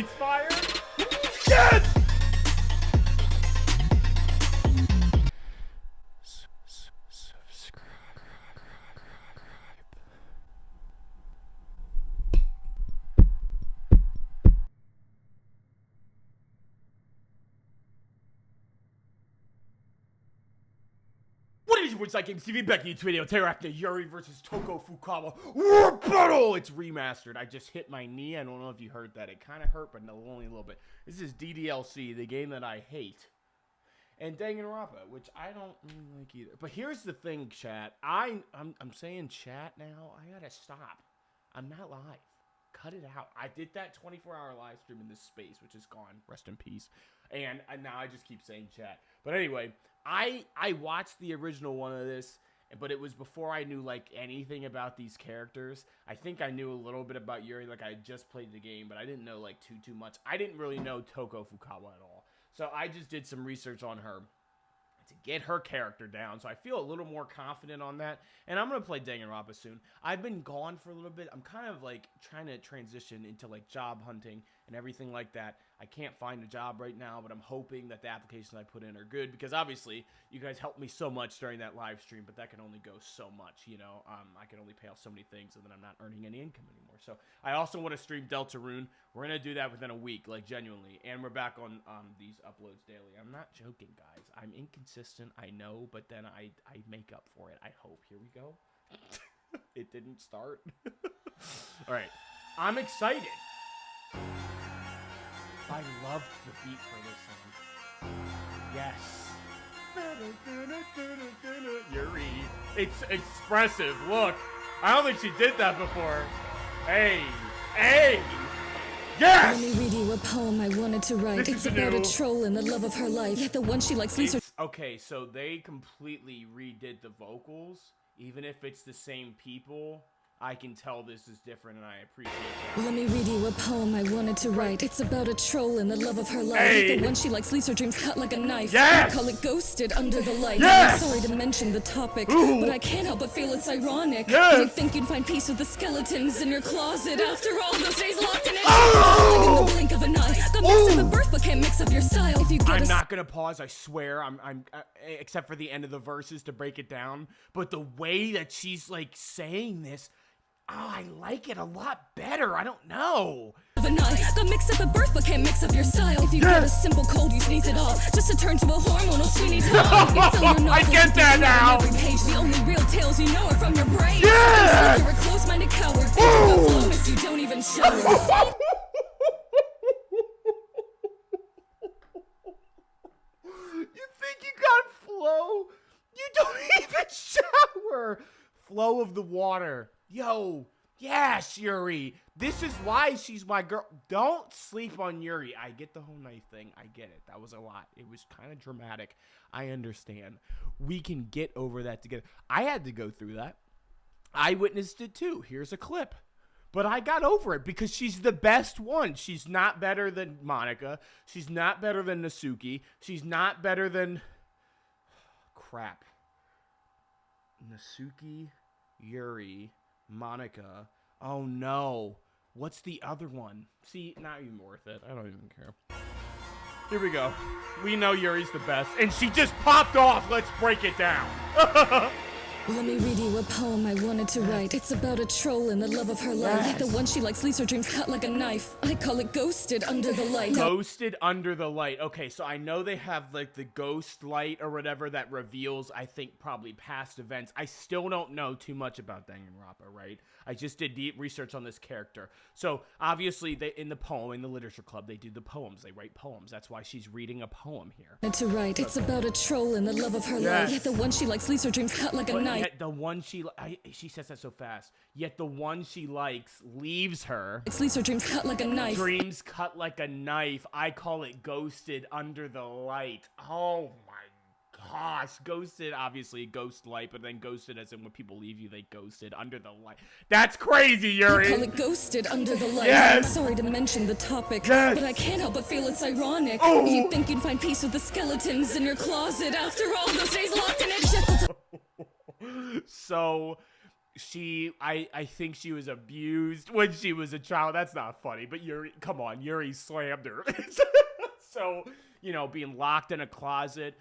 Fire. Yes! What is Woodside Games TV? Back in this video, tear after Yuri versus Toko Fukawa War Battle! It's remastered. I just hit my knee. I don't know if you heard that. It kind of hurt, but only a little bit. This is DDLC, the game that I hate. And Danganronpa, which I don't really like either. But here's the thing, chat. I'm saying chat now. I gotta stop. I'm not live. Cut it out. I did that 24-hour live stream in this space, which is gone. Rest in peace. And now I just keep saying chat. But anyway, I watched the original one of this, but it was before I knew like anything about these characters. I think I knew a little bit about Yuri, like I had just played the game, but I didn't know like too much. I didn't really know Toko Fukawa at all. So I just did some research on her to get her character down, so I feel a little more confident on that. And I'm gonna play Danganronpa soon. I've been gone for a little bit. I'm kind of like trying to transition into like job hunting and everything like that. I can't find a job right now, but I'm hoping that the applications I put in are good, because obviously you guys helped me so much during that live stream, but that can only go so much, you know. I can only pay off so many things, and then I'm not earning any income anymore. So I also want to stream Deltarune. We're gonna do that within a week, like genuinely, and we're back on these uploads daily. I'm not joking, guys. I'm inconsistent, I know, but then I make up for it. I hope. Here we go. It didn't start. All right, I'm excited. I loved the beat for this one. Yes. Yuri. It's expressive. Look. I don't think she did that before. Hey. Hey. Yes! Let me read you a poem I wanted to write. It's about a troll and the love of her life. Yet the one she likes leaves her. Okay, so they completely redid the vocals. Even if it's the same people, I can tell this is different, and I appreciate that. Let me read you a poem I wanted to write. It's about a troll and the love of her life. Hey. The one she likes leaves her dreams cut like a knife. Yes. I call it ghosted under the light. Yes. I'm sorry to mention the topic, Ooh. but I can't help but feel it's ironic. Yes. You think you'd find peace with the skeletons in your closet after all those days locked in it. Oh. In the blink of an eye. Got mixed in the birth, but can't mix up your style. If you get I'm not gonna pause, I swear. I'm except for the end of the verses to break it down. But the way that she's like saying this, oh, I like it a lot better. I don't know. Got mixed up at birth, but can't mix up your style. If you get a simple cold, you sneeze it off just to turn to a hormonal Sweeney Todd. I get that now. Every page, the only real tales you know are from your brain. Yes. You're a close-minded coward. Think you don't even show it. You think you got flow? You don't even shower. Flow of the water. Yo, yes, Yuri. This is why she's my girl. Don't sleep on Yuri. I get the whole knife thing. I get it. That was a lot. It was kind of dramatic. I understand. We can get over that together. I had to go through that. I witnessed it too. Here's a clip. But I got over it because she's the best one. She's not better than Monica. She's not better than Natsuki. She's not better than... Crap. Natsuki, Yuri, Monica. Oh no. What's the other one? See, not even worth it. I don't even care. Here we go. We know Yuri's the best. And she just popped off. Let's break it down. Let me read you a poem I wanted to write. It's about a troll and the love of her life. Yes. The one she likes leaves her dreams cut like a knife. I call it ghosted under the light. Ghosted under the light. Okay, so I know they have like the ghost light or whatever that reveals, I think, probably past events. I still don't know too much about Danganronpa, right? I just did deep research on this character. So obviously, they in the poem, in the literature club, they do the poems. They write poems. That's why she's reading a poem here. To write. It's about a troll and the love of her Yes. life. Yet the one she likes leaves her dreams cut like a knife. Yet the one she says that so fast. Yet the one she likes leaves her. Leaves her dreams cut like a knife. Dreams cut like a knife. I call it ghosted under the light. Oh my gosh. Ghosted, obviously, ghost light, but then ghosted as in when people leave you, they ghosted under the light. That's crazy, Yuri. I call it ghosted under the light. Yes. I'm sorry to mention the topic, Yes. but I can't help but feel it's ironic. Oh. You think you'd find peace with the skeletons in your closet after all those days locked in it. So I think she was abused when she was a child. That's not funny, but Yuri, come on, Yuri slammed her. So, being locked in a closet.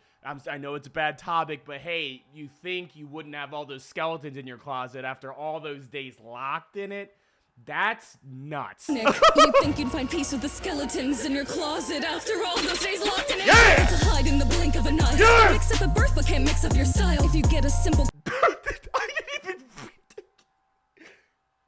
I know it's a bad topic, but hey, you think you wouldn't have all those skeletons in your closet after all those days locked in it? That's nuts. Nick, you think you'd find peace with the skeletons in your closet after all those days locked in it? Yeah! To hide in the blink of an eye. Yeah! Mix up a birth but can't mix up your style. If you get a simple I didn't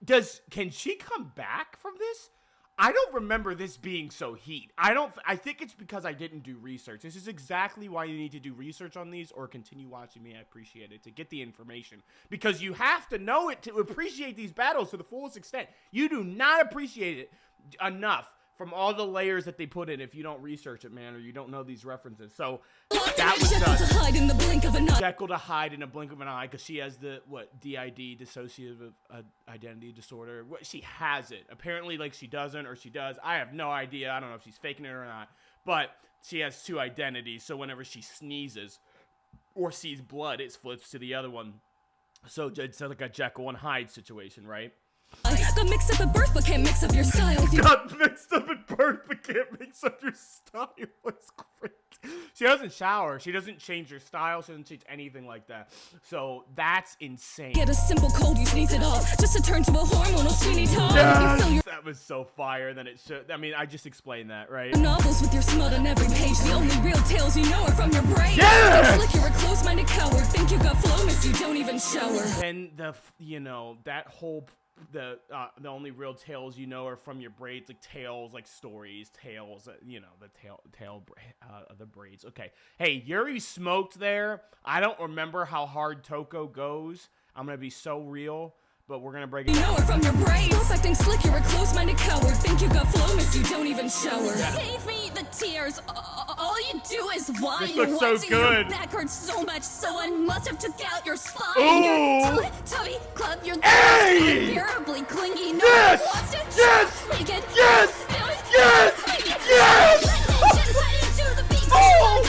even. Can she come back from this? I don't remember this being so heat. I think it's because I didn't do research. This is exactly why you need to do research on these or continue watching me. I appreciate it, to get the information. Because you have to know it to appreciate these battles to the fullest extent. You do not appreciate it enough from all the layers that they put in if you don't research it, man, or you don't know these references. So that was Jekyll to hide in the blink of an eye. Jekyll to hide in a blink of an eye, because she has the DID, dissociative identity disorder. She has it. Apparently, she doesn't, or she does. I have no idea. I don't know if she's faking it or not. But she has two identities, so whenever she sneezes or sees blood, it flips to the other one. So it's like a Jekyll and Hyde situation, right? Got mixed up at birth but can't mix up your style. If you Got mixed up at birth but can't mix up your style. It's great. She doesn't shower. She doesn't change her style. She doesn't change anything like that. So that's insane. get a simple cold, you sneeze it off just to turn to a hormonal Sweeney Todd. Yes! You fill your That was so fire than it should. I mean, I just explained that, right? novels with your smut on every page. The only real tales you know are from your brain. Yes! Slick, you're a close-minded coward. Think you got flow, miss, you don't even shower. And that whole the only real tales you know are from your braids, like tales, like stories, tales, the braids. Okay, hey, Yuri smoked there. I don't remember how hard Toko goes. I'm gonna be so real, but we're gonna break it You down. know it from your brain. Stop acting slick, you're a close-minded coward. Think you got flow, miss, you don't even shower. Save me the tears. All you do is whine. This looks so Once good. Your back hurts so much, someone must have took out your spine. Ooh. Your tubby club, your Hey! unbearably clingy. No Yes! one wants to Yes! make it. Yes! Yes! Yes! Oh!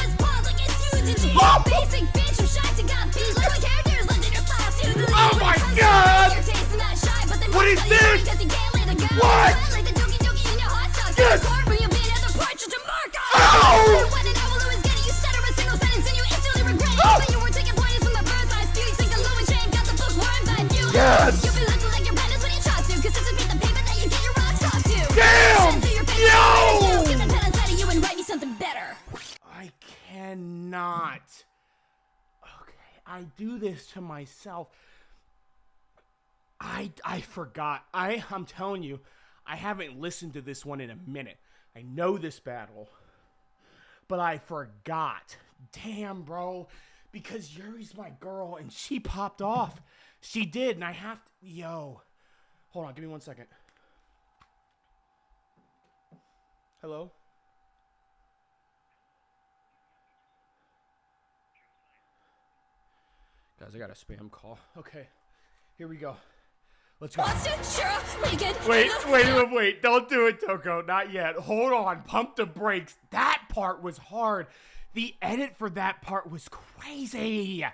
Basic bitch, I'm shy to God, beat like characters left in your files to the Oh my God! You're tasting that shy, but then What is this? because you can't lay the gun. What? Like the dookie dookie in your hot sauce. Yes! But you'll be another partridge to Marco. Ow! When an owl is getting you stutter a single sentence and you instantly regret it. Oh! But you were taking pointers from the bird's eyes view. You think a low and chain got the bookworms on you. Yes! You'll be looking like your penance when you try to. Cause this is the paper that you get your rocks off to. Damn! Send through your face, Yo! Get the pen inside of you and write me something better. I cannot. Okay, I do this to myself. I forgot. I'm telling you, I haven't listened to this one in a minute. I know this battle, but I forgot. Damn, bro. Because Yuri's my girl, and she popped off. She did, and I have to... Yo. Hold on, give me 1 second. Hello? Guys, I got a spam call. Okay, here we go. Let's go. Wait. Don't do it, Toko. Not yet. Hold on. Pump the brakes. That part was hard. The edit for that part was crazy.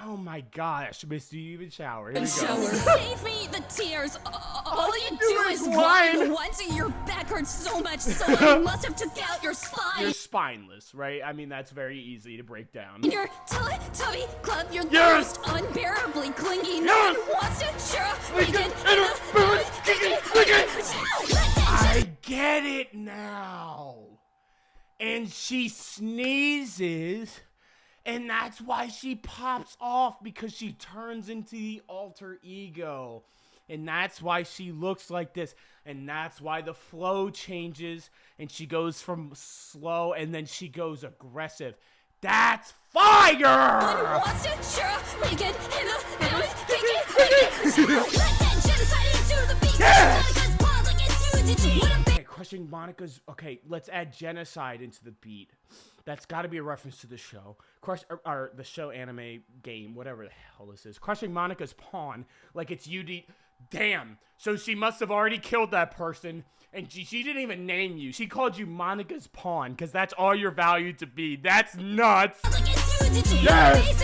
Oh my gosh. Missed you even shower. Here we go. Save me the tears. All you do is whine. Once your back hurts so much, someone must have took out your spine. You're spineless, right? I mean, that's very easy to break down. Your tubby club, you're Yes! the most unbearably clingy. No Yes! one wants to cheer up. We can I get it now. And she sneezes, and that's why she pops off, because she turns into the alter ego. And that's why she looks like this. And that's why the flow changes, and she goes from slow, and then she goes aggressive. That's fire! wants to cheer up. We can Okay, crushing Monica's. Okay, let's add genocide into the beat. That's got to be a reference to the show. Or the show, anime, game, whatever the hell this is. Crushing Monica's pawn, like it's UD. Damn. So she must have already killed that person, and she didn't even name you. She called you Monica's pawn, because that's all you're valued to be. That's nuts. Yes!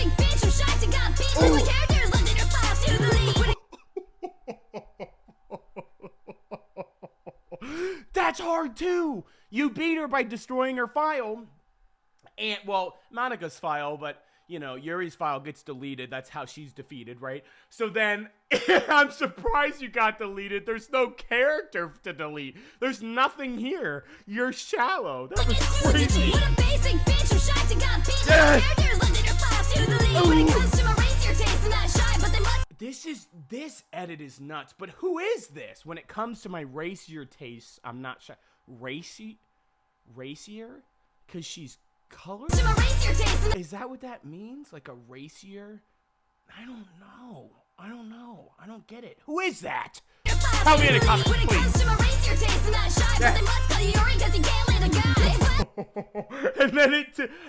That's hard too. You beat her by destroying her file. And, well, Monika's file, but, you know, Yuri's file gets deleted. That's how she's defeated, right? So then, I'm surprised you got deleted. There's no character to delete. There's nothing here. You're shallow. That was crazy. What a basic bitch, I'm shocked and got beat. Characters left in her files to the lead. When it comes to my race, your taste is not shy, but they must. This edit is nuts. But who is this? When it comes to my racier tastes, I'm not shy. Racier? Because she's colored? Is that what that means? Like a racier? I don't know. I don't get it. Who is that? Tell me in the comments, please. And then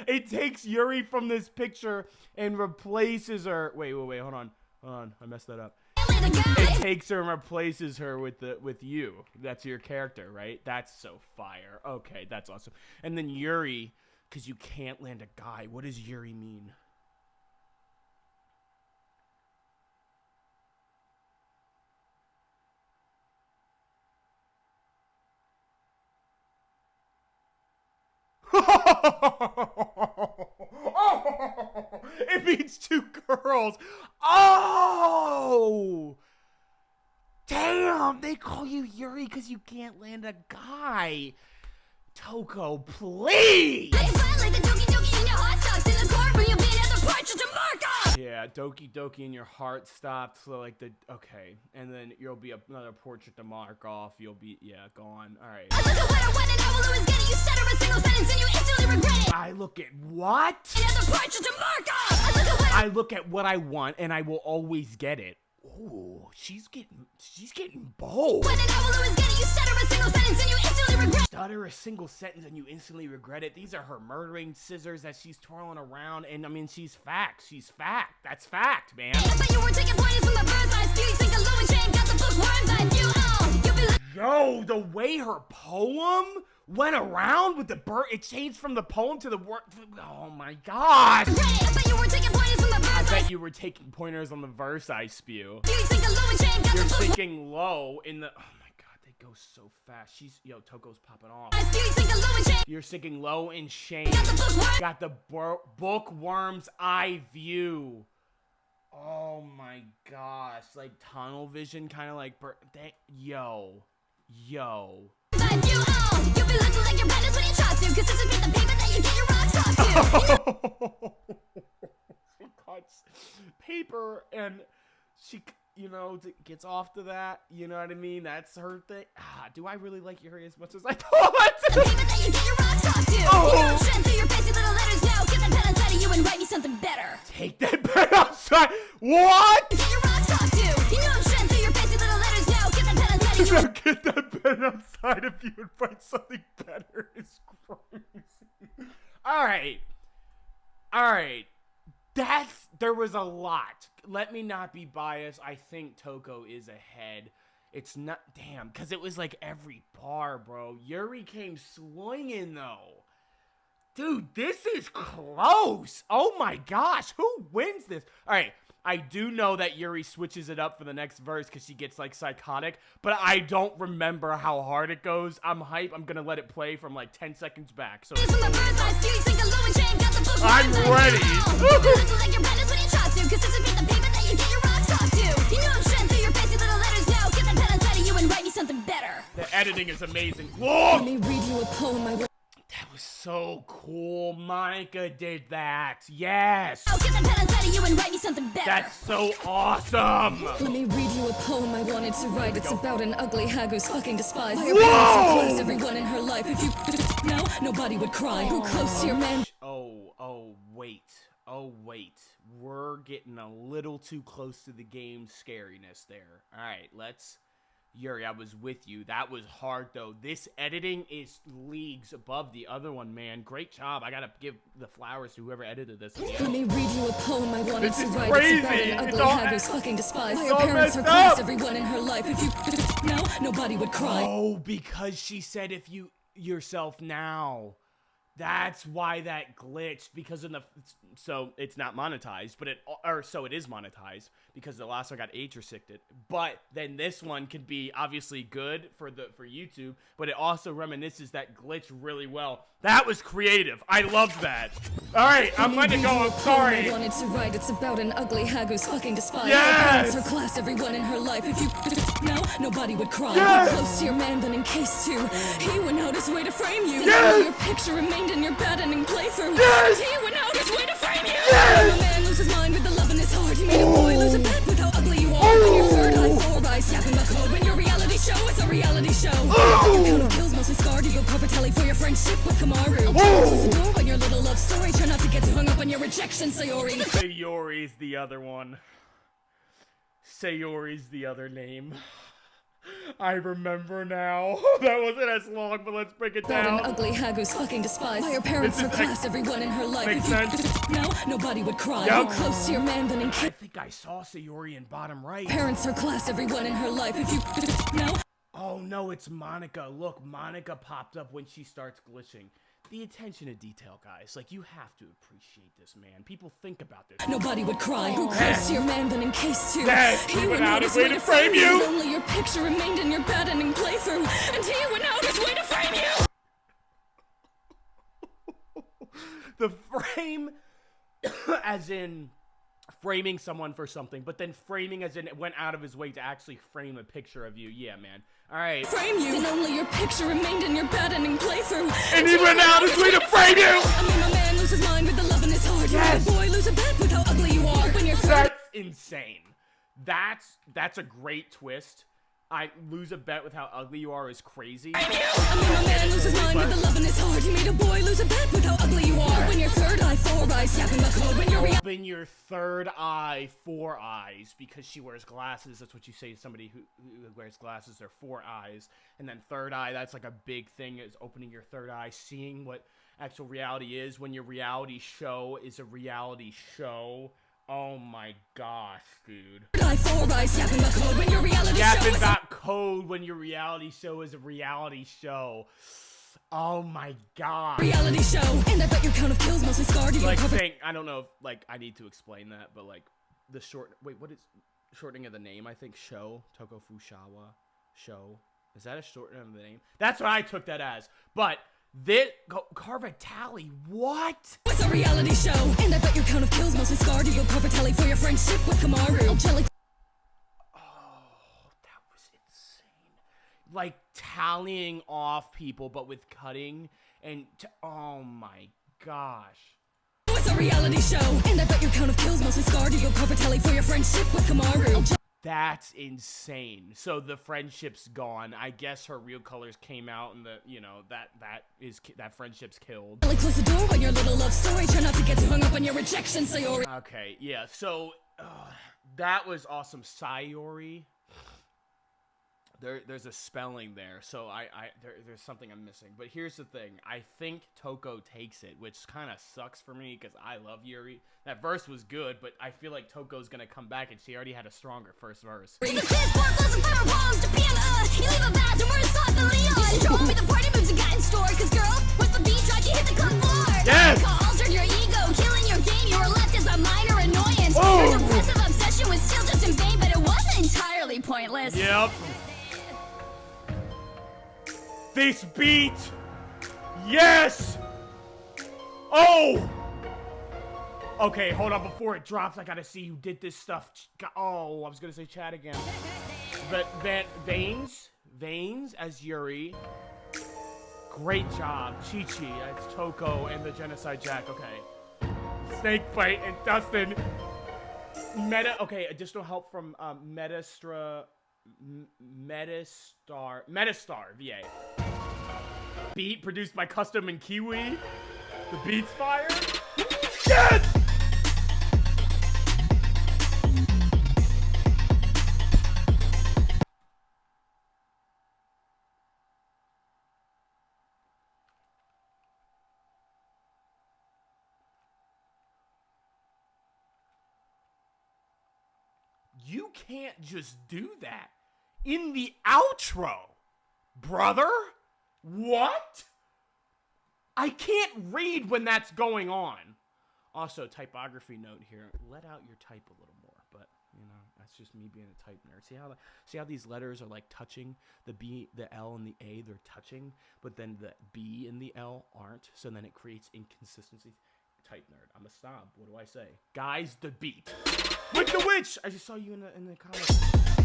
it takes Yuri from this picture and replaces her. Wait, hold on. I messed that up. It takes her and replaces her with you. That's your character, right? That's so fire. Okay, that's awesome. And then Yuri, because you can't land a guy. What does Yuri mean? It means two girls. Oh, damn! They call you Yuri because you can't land a guy. Toko, please. Yeah, Doki Doki in your heart stopped. So like okay, and then you'll be another portrait to mark off. You'll be gone. All right. I look at what? I look at what I want, and I will always get it. Ooh, she's getting bold. Stutter a single sentence and you instantly regret it. These are her murdering scissors that she's twirling around, and I mean, she's fact. She's fact. That's fact, man. Yo, the way her poem went around with the bird, it changed from the poem to the word. Oh my gosh. I bet you were taking pointers on the verse I spew. You're thinking low in the. Oh my god, they go so fast. Toko's popping off. You're sinking low in shame. Got the bookworm's eye view. Oh my gosh, like tunnel vision, kind of like yo. She cuts paper and she, gets off to that. You know what I mean? That's her thing. Do I really like Yuri as much as I thought? Take that pen outside. What? Get that pen outside if you would find something better. It's crazy. All right. There was a lot. Let me not be biased. I think Toko is ahead. It's not, damn, because it was like every bar, bro. Yuri came swinging, though. Dude, this is close. Oh my gosh, who wins this? All right, I do know that Yuri switches it up for the next verse because she gets like psychotic, but I don't remember how hard it goes. I'm hype. I'm gonna let it play from like 10 seconds back. So I'm ready. The editing is amazing. Whoa! Let me read you a poem I wrote. That was so cool. Monika did that. Yes. That's so awesome. Let me read you a poem I wanted to write. It's about an ugly hag who's fucking despised. Your parents who close everyone in her life. If you no, nobody would cry. Who close to your man? Oh wait. We're getting a little too close to the game scariness there. All right, Yuri, I was with you. That was hard, though. This editing is leagues above the other one, man. Great job. I gotta give the flowers to whoever edited this. Let me read you a poem I wanted to write. Crazy. It's about an ugly hag who's fucking despised. Your parents are close everyone in her life. If you no, nobody would cry. Oh, because she said if you yourself now. That's why that glitched, because in the so it's not monetized, but so it is monetized because the last one got age restricted. But then this one could be obviously good for YouTube, but it also reminisces that glitch really well. That was creative. I loved that. All right, I'm going to go. I'm sorry. I wanted to write. It's about an ugly hag who's fucking despised. Yes! Her class, everyone in her life. If you now, nobody would cry. Yes! Be close to your man, then in case too. He went out his way to frame you. Yes! Your picture remained in your bad ending playthrough. Yes! He went out his way to frame you. Yes! A man loses mind with the love in his heart. He made a boy lose a bet with how ugly you are. When your third eye, four eyes, yapping the code. When your reality show is a reality show. Your count of kills mostly scarred you. Go cover tally for your friendship with Kamaru. Close the door when your little love story. Try not to get too hung up on your rejection, Sayori. Sayori's the other one. Sayori's the other name. I remember now. That wasn't as long, but let's break it About down. an ugly hag who's fucking despised by her parents, her class, everyone in her life. Makes If you sense. now, nobody would cry. Yep. Be close to your man, then in I case. think I saw Sayori in bottom right. Parents, her class, everyone in her life. If you now. Oh no, it's Monica. Look, Monica popped up when she starts glitching. The attention to detail, guys. Like, you have to appreciate this, man. People think about this. Nobody would cry. Who close to your man, then in case too. Yes, he went out his way to frame you. Only your picture remained in your bad ending playthrough, and he went out his way to frame you. The frame, as in framing someone for something, but then framing as in it went out of his way to actually frame a picture of you. Yeah, man. All right. Frame you, and only your picture remained in your bad ending playthrough, And he went out his way to frame you. I mean, my man loses mind with the love in his heart. Yes. You made a boy lose a bet with how ugly you are. When you're That's insane. That's a great twist. I lose a bet with how ugly you are is crazy. I mean, my man loses mind with the love in his heart. You made a boy lose a bet with how ugly you are. When your third eye, four eyes, yapping the code. When you're Open your third eye, four eyes, because she wears glasses. That's what you say to somebody who wears glasses. They're four eyes. And then third eye, that's like a big thing, is opening your third eye, seeing what actual reality is when your reality show is a reality show. Oh my gosh, dude. Yapping about code when your reality Yapping show about code when your reality show is a reality show. Oh my god. reality show. And I bet your count of kills mostly scarred you. Like, saying, I don't know if, like, I need to explain that, but, like, the what is shortening of the name? I think Show, Toko Fukawa, Show. Is that a shortening of the name? That's what I took that as. But this, carve a tally, what? It's a reality show. And I bet your count of kills mostly scarred you. You'll carve a tally for your friendship with Kamaru. Jelly. Oh, that was insane. Like, tallying off people, but with cutting and, oh my gosh. It's a reality show. And I bet your count of kills mostly scarred you. You'll carve a tally for your friendship with Kamaru. That's insane. So the friendship's gone. I guess her real colors came out, and that friendship's killed. Like, close the door when your little love story. Try not to get too hung up on your rejection, Sayori. Okay, yeah. So that was awesome, Sayori. There's a spelling there, so there's something I'm missing. But here's the thing: I think Toko takes it, which kind of sucks for me because I love Yuri. That verse was good, but I feel like Toko's gonna come back, and she already had a stronger first verse. Yes! Altered your ego, killing your game. You were left as a minor annoyance. Your depressive obsession was still just in vain, but it wasn't entirely pointless. Yep. This beat! Yes! Oh! Okay, hold on. Before it drops, I gotta see who did this stuff. Oh, I was gonna say Chad again. But Veins as Yuri. Great job. Chi-Chi as Toko and the Genocide Jack. Okay. Snake Fight and Dustin. Okay, additional help from Metastar VA. Beat produced by Custom and Kiwi. The beat's fire. Yes! You can't just do that in the outro, brother. What? I can't read when that's going on. Also, typography note here. Let out your type a little more, but you know, that's just me being a type nerd. See how these letters are like touching? The B, the L, and the A, they're touching, but then the B and the L aren't. So then it creates inconsistency. Type nerd. I'm a snob. What do I say? Guys, the beat. With the witch! I just saw you in the comments.